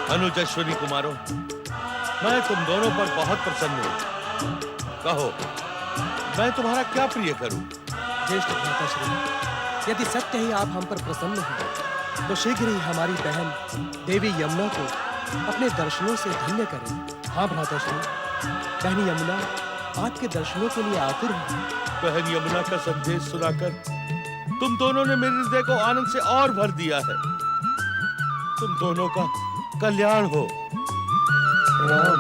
अनुज अश्विनी कुमारों, मैं तुम दोनों पर बहुत प्रसन्न हूँ। कहो, मैं तुम्हारा क्या प्रिय करूं? ज्येष्ठ भ्राताश्री, यदि सत्य ही आप हम पर प्रसन्न हैं, तो शीघ्र ही हमारी बहन देवी यमुना को अपने दर्शनों से धन्य करें। हाँ भ्राताश्री, बहन यमुना आपके दर्शनों के लिए आतुर है। बहन यमुना का संदेश सुनाकर तुम दोनों ने मेरे हृदय को आनंद से और भर दिया है। तुम दोनों का कल्याण हो। प्रणाम।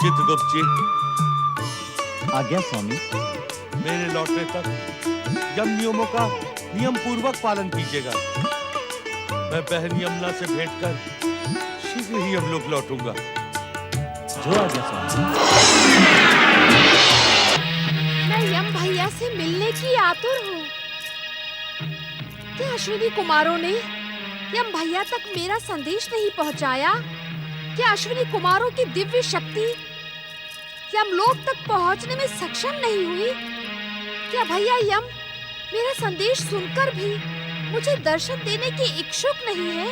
चित्रगुप्त जी, आज्ञा स्वामी। मेरे लौटने तक यम नियमों का नियम पूर्वक पालन कीजिएगा। मैं बहन यमुना से भेंट कर शीघ्र ही हम लोग लौटूंगा। जो आज्ञा स्वामी। मैं यम भैया से मिलने की आतुर हूँ। क्या अश्विनी कुमारों ने यम भैया तक मेरा संदेश नहीं पहुँचाया? क्या अश्विनी कुमारों की दिव्य शक्ति यमलोक तक पहुँचने में सक्षम नहीं हुई? क्या भैया यम मेरा संदेश सुनकर भी मुझे दर्शन देने के इच्छुक नहीं है?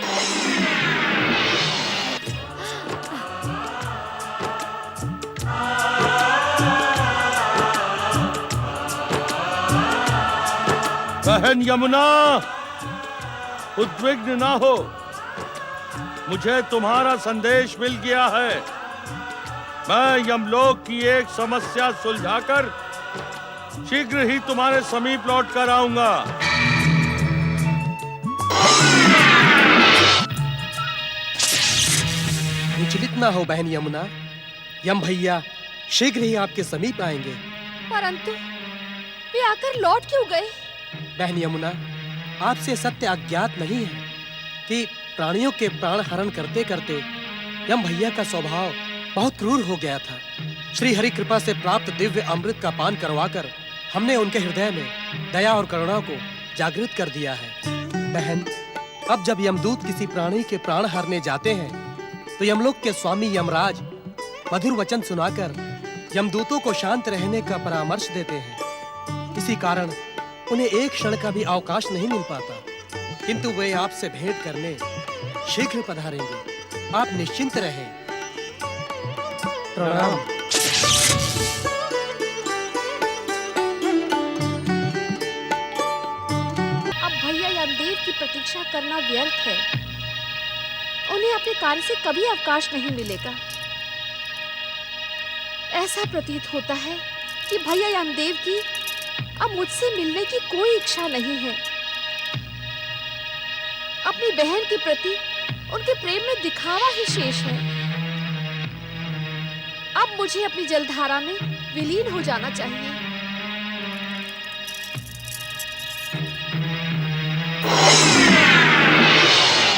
बहन यमुना, उद्विग्न ना हो। मुझे तुम्हारा संदेश मिल गया है। मैं यमलोक की एक समस्या सुलझाकर शीघ्र ही तुम्हारे समीप लौट कर आऊंगा। विचलित ना हो बहन यमुना, यम भैया शीघ्र ही आपके समीप आएंगे। परंतु वे आकर लौट क्यों गए? बहन यमुना, आपसे सत्य अज्ञात नहीं है कि प्राणियों के प्राण हरण करते करते यम भैया का स्वभाव बहुत क्रूर हो गया था। श्री हरि कृपा से प्राप्त दिव्य अमृत का पान करवाकर हमने उनके हृदय में दया और करुणा को जागृत कर दिया है। बहन, अब जब यमदूत किसी प्राणी के प्राण हरने जाते हैं तो यमलोक के स्वामी यमराज मधुर वचन सुनाकर यमदूतों को शांत रहने का परामर्श देते हैं। इसी कारण उन्हें एक क्षण का भी अवकाश नहीं मिल पाता, किंतु वे आपसे भेंट करने शीघ्र पधारेंगे। आप निश्चिंत रहें। प्रणाम। अब भैया यमदेव की प्रतीक्षा करना व्यर्थ है। उन्हें अपने कार्य से कभी अवकाश नहीं मिलेगा। ऐसा प्रतीत होता है कि भैया यमदेव की अब मुझसे मिलने की कोई इच्छा नहीं है। अपनी बहन के प्रति उनके प्रेम में दिखावा ही शेष है। अब मुझे अपनी जलधारा में विलीन हो जाना चाहिए।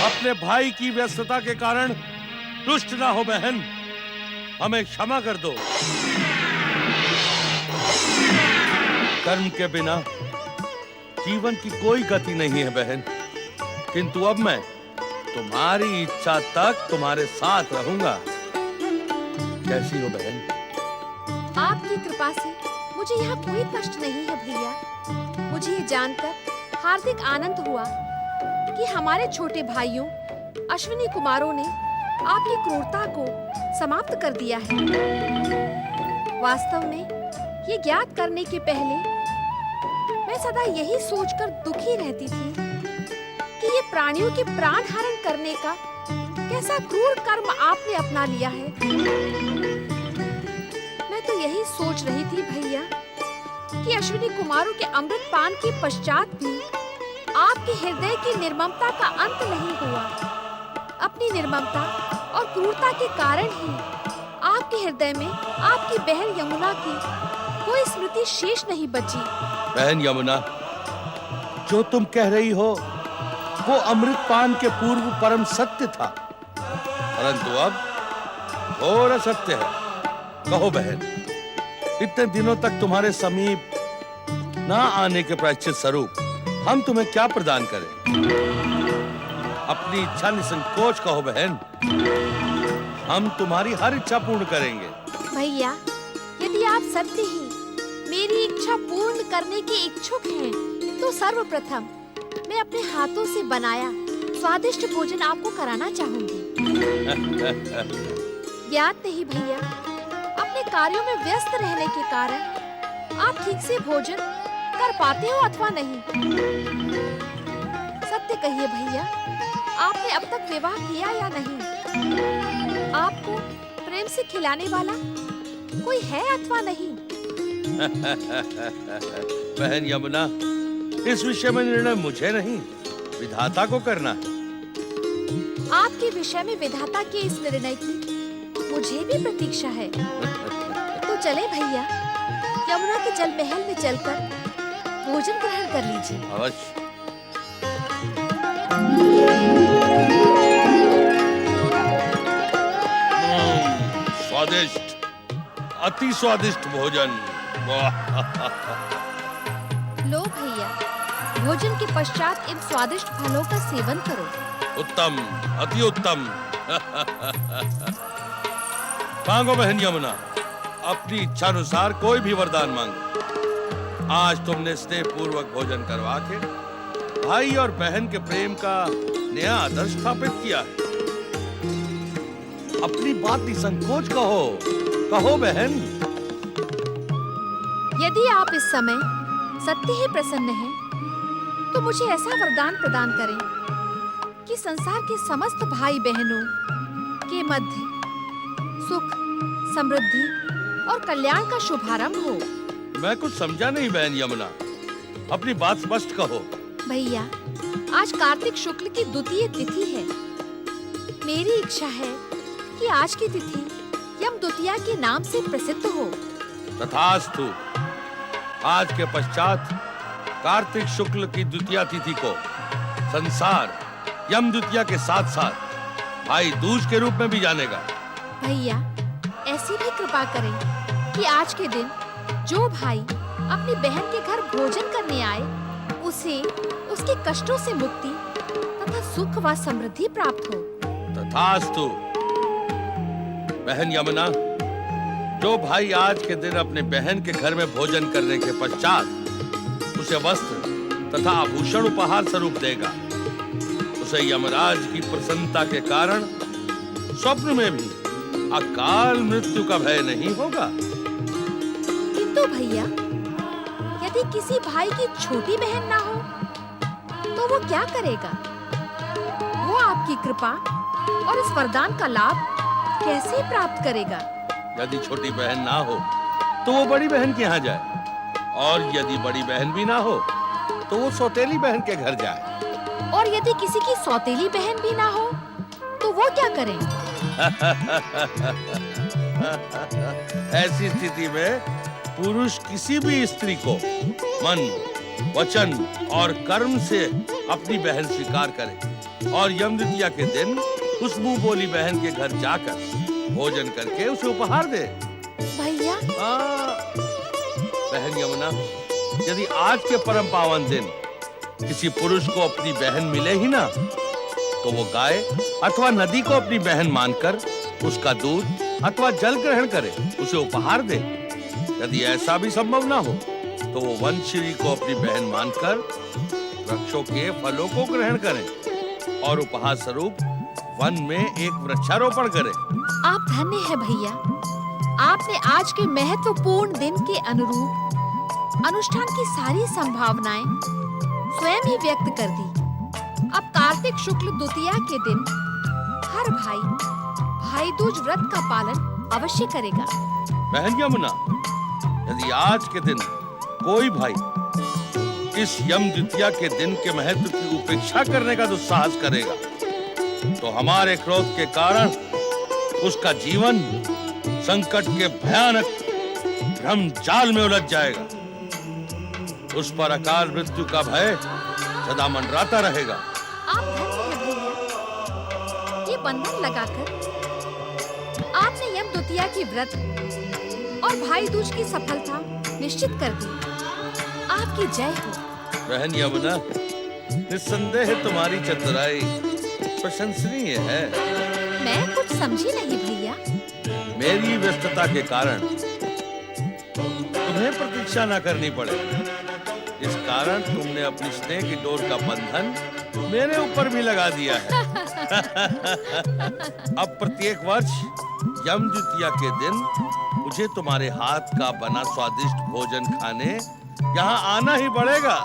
अपने भाई की व्यस्तता के कारण रुष्ट ना हो बहन, हमें क्षमा कर दो। कर्म के बिना जीवन की कोई गति नहीं है बहन, किंतु अब मैं तुम्हारी इच्छा तक तुम्हारे साथ रहूंगा। कैसी हो बहन? आपकी कृपा से मुझे यहाँ कोई कष्ट नहीं है भैया। मुझे ये जानकर हार्दिक आनंद हुआ कि हमारे छोटे भाइयों अश्विनी कुमारों ने आपकी क्रूरता को समाप्त कर दिया है। वास्तव में ये ज्ञात करने के पहले मैं सदा यही सोचकर दुखी रहती थी कि ये प्राणियों के प्राण हरण करने का कैसा क्रूर कर्म आपने अपना लिया है। मैं तो यही सोच रही थी भैया कि अश्विनी कुमारों के अमृत पान के पश्चात भी आपके हृदय की निर्ममता का अंत नहीं हुआ। अपनी निर्ममता और क्रूरता के कारण ही आपके हृदय में आपकी बहन यमुना की कोई स्मृति शेष नहीं बची। बहन यमुना, जो तुम कह रही हो वो अमृत पान के पूर्व परम सत्य था, परंतु अब घोर असत्य है। कहो बहन, इतने दिनों तक तुम्हारे समीप ना आने के प्रायश्चित स्वरूप हम तुम्हें क्या प्रदान करें? अपनी इच्छा निसंकोच कहो बहन, हम तुम्हारी हर इच्छा पूर्ण करेंगे। भैया, यदि आप सत्य ही मेरी इच्छा पूर्ण करने के इच्छुक हैं, तो सर्वप्रथम मैं अपने हाथों से बनाया स्वादिष्ट भोजन आपको कराना चाहूंगी। ज्ञात नहीं भैया, अपने कार्यों में व्यस्त रहने के कारण आप ठीक से भोजन कर पाते हो अथवा नहीं। सत्य कहिए भैया, आपने अब तक विवाह किया या नहीं? आपको प्रेम से खिलाने वाला कोई है अथवा नहीं? बहन यमुना, इस विषय में निर्णय मुझे नहीं, विधाता को करना है। आपके विषय में विधाता के इस निर्णय की मुझे भी प्रतीक्षा है। तो चले भैया, यमुना के जल महल में चलकर भोजन ग्रहण कर लीजिए। अवश्य। स्वादिष्ट, अति स्वादिष्ट भोजन। वाह! लो भैया, भोजन के पश्चात इन स्वादिष्ट फलों का सेवन करो। उत्तम, अति उत्तम। मांगो बहन यमुना, अपनी इच्छा अनुसार कोई भी वरदान मांगो। आज तुमने स्नेह पूर्वक भोजन करवा के भाई और बहन के प्रेम का नया आदर्श स्थापित किया है। अपनी बात निसंकोच कहो, कहो बहन। यदि आप इस समय सत्य ही प्रसन्न हैं, तो मुझे ऐसा वरदान प्रदान करें कि संसार के समस्त भाई बहनों के मध्य सुख, समृद्धि और कल्याण का शुभारंभ हो। मैं कुछ समझा नहीं बहन यमुना, अपनी बात स्पष्ट कहो। भैया, आज कार्तिक शुक्ल की द्वितीय तिथि है। मेरी इच्छा है कि आज की तिथि यम द्वितीया के नाम से प्रसिद्ध हो। तथास्तु। आज के पश्चात कार्तिक शुक्ल की द्वितीया तिथि को संसार यम द्वितीया के साथ साथ भाई दूज के रूप में भी जानेगा। भैया, ऐसी भी कृपा करें कि आज के दिन जो भाई अपनी बहन के घर भोजन करने आए, उसे उसके कष्टों से मुक्ति तथा सुख व समृद्धि प्राप्त हो। तथास्तु। बहन यमुना, जो भाई आज के दिन अपने बहन के घर में भोजन करने के पश्चात उसे वस्त्र तथा आभूषण उपहार स्वरूप देगा, उसे यमराज की प्रसन्नता के कारण स्वप्न में भी अकाल मृत्यु का भय नहीं होगा। किंतु भैया, यदि किसी भाई की छोटी बहन ना हो, तो वो क्या करेगा? वो आपकी कृपा और इस वरदान का लाभ कैसे प्राप्त करेगा? यदि छोटी बहन ना हो, तो वो बड़ी बहन के यहाँ जाए, और यदि बड़ी बहन भी ना हो, तो वो सौतेली बहन के घर जाए। और यदि किसी की सौतेली बहन भी ना हो, तो वो क्या करें? ऐसी स्थिति में पुरुष किसी भी स्त्री को मन, वचन और कर्म से अपनी बहन स्वीकार करे और यम द्वितीया के दिन उस मुंह बोली बहन के घर जाकर भोजन करके उसे उपहार दे। भैया, बहन यमुना, यदि आज के परम पावन दिन किसी पुरुष को अपनी बहन मिले ही ना, तो वो गाय अथवा नदी को अपनी बहन मानकर उसका दूध अथवा जल ग्रहण करे, उसे उपहार दे। यदि ऐसा भी संभव ना हो, तो वो वनश्री को अपनी बहन मानकर वृक्षों के फलों को ग्रहण करे और उपहार स्वरूप वन में एक वृक्षारोपण करे। आप धन्य हैं भैया। आपने आज के महत्वपूर्ण दिन के अनुरूप अनुष्ठान की सारी संभावनाएं स्वयं ही व्यक्त कर दी। अब कार्तिक शुक्ल द्वितीया के दिन हर भाई भाई दूज व्रत का पालन अवश्य करेगा। बहन यमुना, यदि आज के दिन कोई भाई इस यम द्वितीया के दिन के महत्व की उपेक्षा करने का दुस्साहस करेगा, तो हमारे क्रोध के कारण उसका जीवन संकट के भयानक भ्रम जाल में उलझ जाएगा। उस पर अकाल मृत्यु का भय सदा मंडराता रहेगा। आप धन्य हैं भैया। ये बंधन लगाकर आपने यम द्वितीया की व्रत और भाई दूज की सफलता निश्चित कर दी। आपकी जय हो। बहन यमुना, निस्संदेह तुम्हारी चतुराई प्रशंसनीय है। मैं कुछ समझी नहीं भैया। मेरी व्यस्तता के कारण तुम्हें प्रतीक्षा न करनी पड़े, इस कारण तुमने अपनी स्नेह की डोर का बंधन मेरे ऊपर भी लगा दिया है। अब प्रत्येक वर्ष यम द्वितीया के दिन मुझे तुम्हारे हाथ का बना स्वादिष्ट भोजन खाने यहाँ आना ही पड़ेगा।